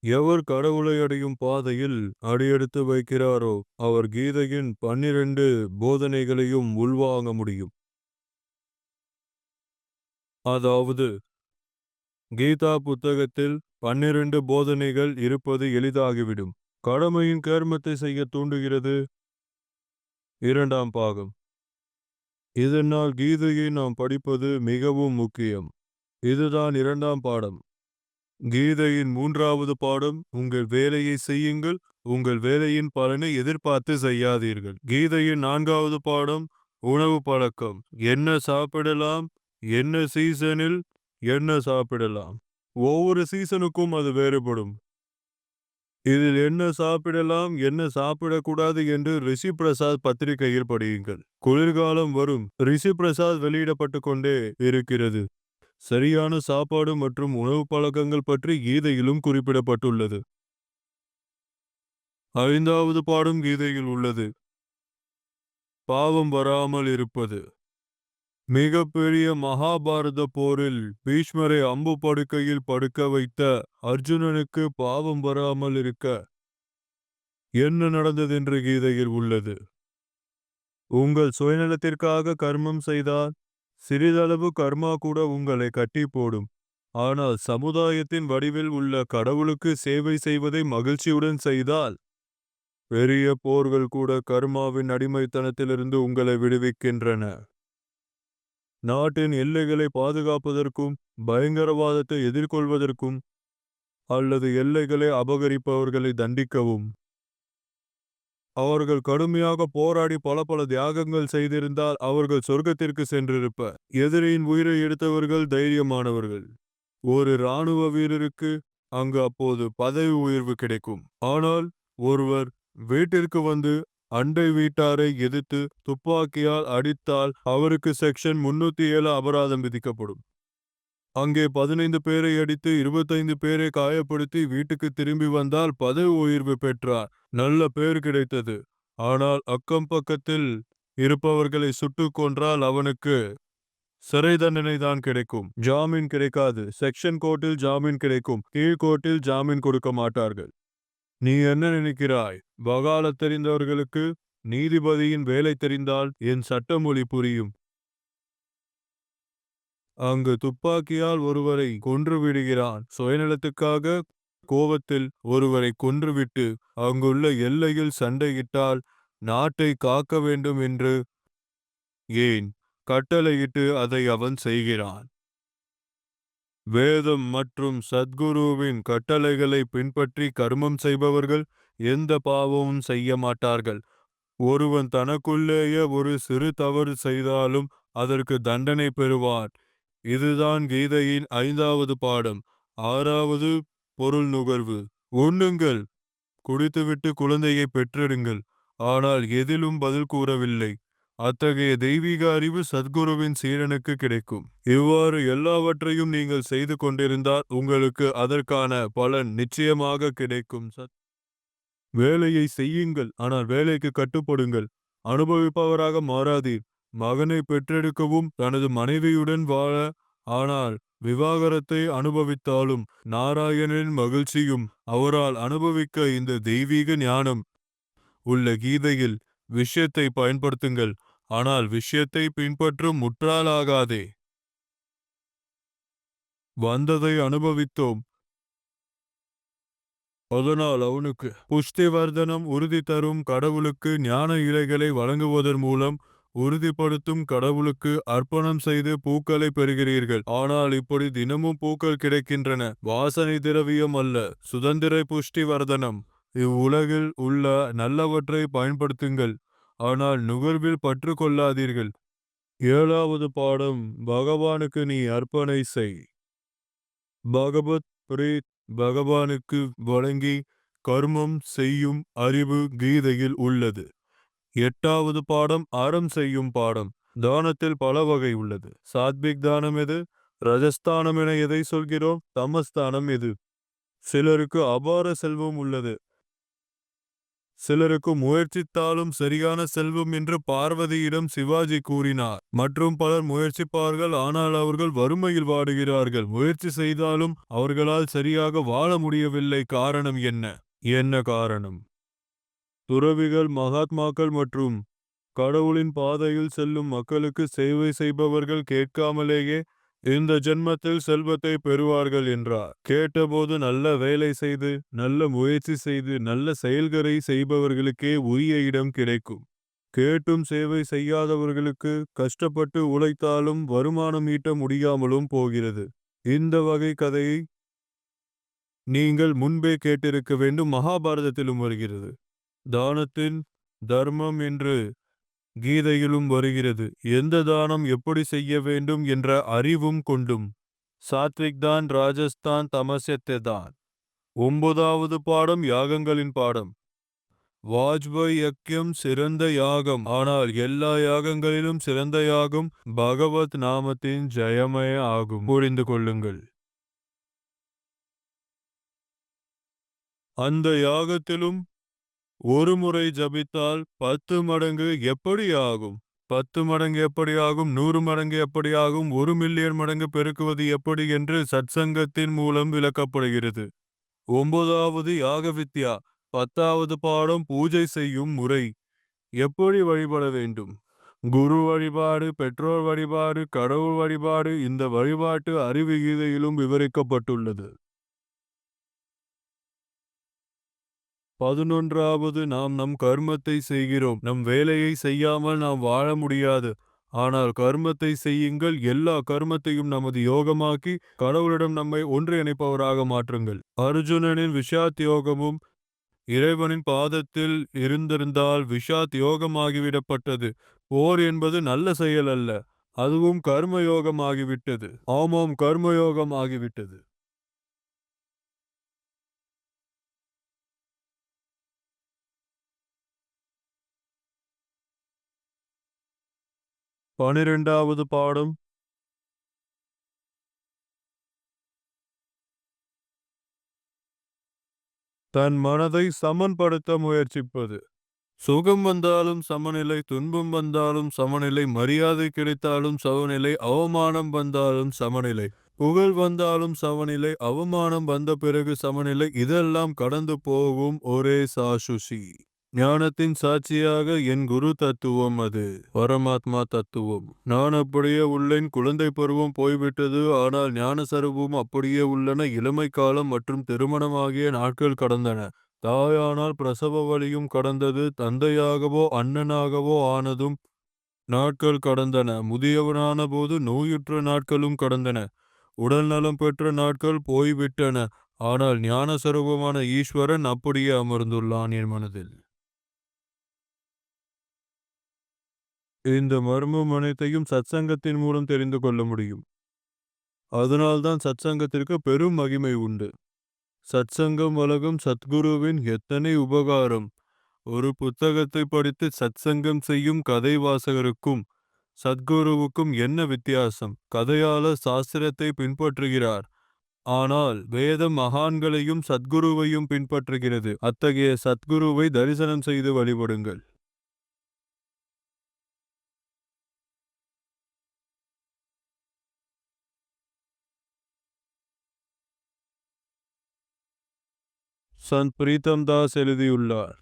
எவர் கடவுளை அடையும் பாதையில் அடியெடுத்து வைக்கிறாரோ அவர் கீதையின் 12 போதனைகளையும் உள்வாங்க முடியும். அதாவது கீதா புத்தகத்தில் 12 போதனைகள் இருப்பது எளிதாகிவிடும். கடமையின் கர்மத்தை செய்ய தூண்டுகிறது. 2ஆம் பாகம். இதனால் கீதையை நாம் படிப்பது மிகவும் முக்கியம். இதுதான் 2ஆம் பாடம். கீதையின் 3வது பாடம் உங்கள் வேலையை செய்யுங்கள், உங்கள் வேலையின் பலனை எதிர்பார்த்து செய்யாதீர்கள். கீதையின் 4வது பாடம் உணவு பழக்கம். என்ன சாப்பிடலாம், என்ன சீசனில் என்ன சாப்பிடலாம். ஒவ்வொரு சீசனுக்கும் அது வேறுபடும். இதில் என்ன சாப்பிடலாம், என்ன சாப்பிடக்கூடாது என்று ரிஷி பிரசாத் பத்திரிகையில் படியுங்கள். குளிர்காலம் வரும். ரிஷி பிரசாத் வெளியிடப்பட்டு கொண்டே இருக்கிறது. சரியான சாப்பாடு மற்றும் உணவு பழக்கங்கள் பற்றி கீதையிலும் குறிப்பிடப்பட்டுள்ளது. 5வது பாடம் கீதையில் உள்ளது. பாவம் வராமல் இருப்பது. மிகப்பெரிய மகாபாரத போரில் பீஷ்மரை அம்பு படுக்கையில் படுக்க வைத்த அர்ஜுனனுக்கு பாவம் வராமல் இருக்க என்ன நடந்ததென்று கீதையில் உள்ளது. உங்கள் சுயநலத்திற்காக கர்மம் செய்தால் சிறிதளவு கர்மா கூட உங்களை கட்டி போடும். ஆனால் சமுதாயத்தின் வடிவில் உள்ள கடவுளுக்கு சேவை செய்வதை மகிழ்ச்சியுடன் செய்தால் பெரிய போர்கள் கூட கர்மாவின் அடிமைத்தனத்திலிருந்து உங்களை விடுவிக்கின்றன. நாட்டின் எல்லைகளை பாதுகாப்பதற்கும் பயங்கரவாதத்தை எதிர்கொள்வதற்கும் அல்லது எல்லைகளை அபகரிப்பவர்களை தண்டிக்கவும் அவர்கள் கடுமையாக போராடி பல தியாகங்கள் செய்திருந்தால் அவர்கள் சொர்க்கத்திற்கு சென்றிருப்பர். எதிரியின் உயிரை எடுத்தவர்கள் தைரியமானவர்கள். ஒரு இராணுவ வீரருக்கு அங்கு அப்போது பதவி உயர்வு கிடைக்கும். ஆனால் ஒருவர் வீட்டிற்கு வந்து அண்டை வீட்டாரை எதிர்த்து துப்பாக்கியால் அடித்தால் அவருக்கு செக்ஷன் 307 அபராதம் விதிக்கப்படும். அங்கே 15 பேரை அடித்து 25 பேரை காயப்படுத்தி வீட்டுக்கு திரும்பி வந்தால் பதவி உயர்வு பெற்றார். நல்ல பேர் கிடைத்தது. ஆனால் அக்கம் பக்கத்தில் இருப்பவர்களை சுட்டு கொன்றால் அவனுக்கு சிறை தண்டனை தான் கிடைக்கும். ஜாமீன் கிடைக்காது. செக்ஷன் கோர்ட்டில் ஜாமீன் கிடைக்கும். கீழ்கோர்ட்டில் ஜாமீன் கொடுக்க மாட்டார்கள். நீ என்ன நினைக்கிறாய்? வகாலத் தெரிந்தவர்களுக்கு நீதிபதியின் வேலை தெரிந்தால் என் சட்டமொழி புரியும். அங்கு துப்பாக்கியால் ஒருவரை கொன்று விடுகிறான். சுயநலத்துக்காக கோபத்தில் ஒருவரை கொன்றுவிட்டு அங்குள்ள எல்லையில் சண்டையிட்டால் நாட்டை காக்க வேண்டும் என்று ஏன் கட்டளையிட்டு அதை அவன் செய்கிறான். வேதம் மற்றும் சத்குருவின் கட்டளைகளை பின்பற்றி கர்மம் செய்பவர்கள் எந்த பாவமும் செய்ய மாட்டார்கள். ஒருவன் தனக்குள்ளேயே ஒரு சிறு தவறு செய்தாலும் அதற்கு தண்டனை பெறுவான். இதுதான் கீதையின் 5வது பாடம். 6வது பொருள் நுகர்வு. உண்ணுங்கள், குடித்துவிட்டு குழந்தையை பெற்றெடுங்கள். ஆனால் எதிலும் பதில் கூறவில்லை. அத்தகைய தெய்வீக அறிவு சத்குருவின் சீடனுக்கு கிடைக்கும். இவ்வாறு எல்லாவற்றையும் நீங்கள் செய்து கொண்டிருந்தால் உங்களுக்கு அதற்கான பலன் நிச்சயமாக கிடைக்கும். வேலையை செய்யுங்கள், ஆனால் வேலைக்கு கட்டுப்படுங்கள். அனுபவிப்பவராக மாறாதீர். மகனை பெற்றெடுக்கவும் தனது மனைவியுடன் வாழ ஆனால் விவாகரத்தை அனுபவித்தாலும் நாராயணனின் மகிழ்ச்சியும் அவரால் அனுபவிக்க இந்த தெய்வீக ஞானம் உள்ள கீதையில் விஷயத்தை பயன்படுத்துங்கள். ஆனால் விஷயத்தை பின்பற்றும் முற்றாளாகாதே. வந்ததை அனுபவித்தோம். அதனால் அவனுக்கு புஷ்டிவர்தனம் உறுதி தரும் கடவுளுக்கு ஞான இலைகளை வழங்குவதன் மூலம் உறுதிப்படுத்தும் கடவுளுக்கு அர்ப்பணம் செய்து பூக்களை பெறுகிறீர்கள். ஆனால் இப்படி தினமும் பூக்கள் கிடைக்கின்றன. வாசனை திரவியம் அல்ல, சுதந்திர புஷ்டிவர்தனம். இவ்வுலகில் உள்ள நல்லவற்றை பயன்படுத்துங்கள், ஆனால் நுகர்வில் பற்று கொள்ளாதீர்கள். 7வது பாடம் பகவானுக்கு நீ அர்ப்பணை செய். பகவத் பிரீத் பகவானுக்கு வழங்கி கர்மம் செய்யும் அறிவு கீதையில் உள்ளது. 8வது பாடம் அறம் செய்யும் பாடம். தானத்தில் பல வகை உள்ளது. சாத்விக் தானம் எது? ரஜஸ்தானம் என எதை சொல்கிறோம்? தமஸ்தானம் எது? சிலருக்கு அபார செல்வம் உள்ளது. சிலருக்கு முயற்சித்தாலும் சரியான செல்வம் என்று பார்வதியிடம் சிவாஜி கூறினார். மற்றும் பலர் முயற்சிப்பார்கள், ஆனால் அவர்கள் வறுமையில் வாடுகிறார்கள். முயற்சி செய்தாலும் அவர்களால் சரியாக வாழ முடியவில்லை. காரணம் என்ன? என்ன காரணம்? துறவிகள், மகாத்மாக்கள் மற்றும் கடவுளின் பாதையில் செல்லும் மக்களுக்கு சேவை செய்பவர்கள் கேட்காமலேயே இந்த ஜென்மத்தில் செல்வத்தை பெறுவார்கள் என்றார். கேட்டபோது நல்ல வேலை செய்து, நல்ல முயற்சி செய்து, நல்ல செயல்களை செய்பவர்களுக்கே உரிய இடம் கிடைக்கும். கேட்டும் சேவை செய்யாதவர்களுக்கு கஷ்டப்பட்டு உழைத்தாலும் வருமானம் ஈட்ட முடியாமலும் போகிறது. இந்த வகை கதையை நீங்கள் முன்பே கேட்டிருக்க வேண்டும். மகாபாரதத்திலும் வருகிறது. தானத்தின் தர்மம் என்று கீதையிலும் வருகிறது. எந்த தானம் எப்படி செய்ய வேண்டும் என்ற அறிவும் கொண்டும். சாத்விக் தான், ராஜஸ்தான், தமசத்தான். 9வது பாடம் யாகங்களின் பாடம். வாஜ்பாய் யக்ஞம் சிறந்த யாகம். ஆனால் எல்லா யாகங்களிலும் சிறந்த யாகம் பகவத் நாமத்தின் ஜெயமய ஆகும். புரிந்து கொள்ளுங்கள். அந்த யாகத்திலும் ஒரு முறை ஜபித்தால் 10 மடங்கு எப்படி ஆகும்? 10 மடங்கு எப்படி ஆகும்? 100 மடங்கு எப்படி ஆகும்? 1 மில்லியன் மடங்கு பெருக்குவது எப்படி என்று சத்சங்கத்தின் மூலம் விளக்கப்படுகிறது. 9வது யாக வித்யா. 10வது பாடம் பூஜை செய்யும் முறை. எப்படி வழிபட வேண்டும்? குரு வழிபாடு, பெற்றோர் வழிபாடு, கடவுள் வழிபாடு. இந்த வழிபாட்டு அறிவு கீதையிலும் விவரிக்கப்பட்டுள்ளது. 11வது நாம் நம் கர்மத்தை செய்கிறோம். நம் வேலையை செய்யாமல் நாம் வாழ முடியாது. ஆனால் கர்மத்தை செய்யுங்கள். எல்லா கர்மத்தையும் நமது யோகமாக்கி கடவுளிடம் நம்மை ஒன்றிணைப்பவராக மாற்றுங்கள். அர்ஜுனனின் விஷாத் யோகமும் இறைவனின் பாதத்தில் இருந்திருந்தால் விஷாத் யோகமாகிவிடப்பட்டது. போர் என்பது நல்ல செயல் அல்ல. அதுவும் கர்மயோகமாகிவிட்டது. ஆமாம், கர்மயோகம் ஆகிவிட்டது. 12வது பாடம். தன் மனதை சமன்படுத்த முயற்சிப்பது. சுகம் வந்தாலும் சமநிலை, துன்பம் வந்தாலும் சமநிலை, மரியாதை கிடைத்தாலும் சமநிலை, அவமானம் வந்தாலும் சமநிலை, புகழ் வந்தாலும் சமநிலை, அவமானம் வந்த பிறகு சமநிலை. இதெல்லாம் கடந்து போகும் ஒரே சாசுஷி. ஞானத்தின் சாட்சியாக என் குரு தத்துவம் அது. பரமாத்மா தத்துவம். நான் அப்படியே உள்ளேன். குழந்தை பருவம் போய்விட்டது. ஆனால் ஞான சருவம் அப்படியே உள்ளன. இளமை காலம் மற்றும் திருமணம் ஆகிய நாட்கள் கடந்தன. தாயானால் பிரசவ வலியும் கடந்தது. தந்தையாகவோ அண்ணனாகவோ ஆனதும் நாட்கள் கடந்தன. முதியவனான போது நோயுற்ற நாட்களும் கடந்தன. உடல் நலம் பெற்ற நாட்கள் போய்விட்டன. ஆனால் ஞான சருவமான ஈஸ்வரன் அப்படியே அமர்ந்துள்ளான் என் மனதில். இந்த மர்மம் அனைத்தையும் சத்சங்கத்தின் மூலம் தெரிந்து கொள்ள முடியும். அதனால்தான் சத்சங்கத்திற்கு பெரும் மகிமை உண்டு. சத்சங்கம் வழங்கும் சத்குருவின் எத்தனை உபகாரம். ஒரு புத்தகத்தை படித்து சத்சங்கம் செய்யும் கதை வாசகருக்கும் சத்குருவுக்கும் என்ன வித்தியாசம்? கதையாளர் சாஸ்திரத்தை பின்பற்றுகிறார். ஆனால் வேதம் மகான்களையும் சத்குருவையும் பின்பற்றுகிறது. அத்தகைய சத்குருவை தரிசனம் செய்து வழிபடுங்கள். சந்த் பிரீத்தம் தாஸ் எழுதியுள்ளார்.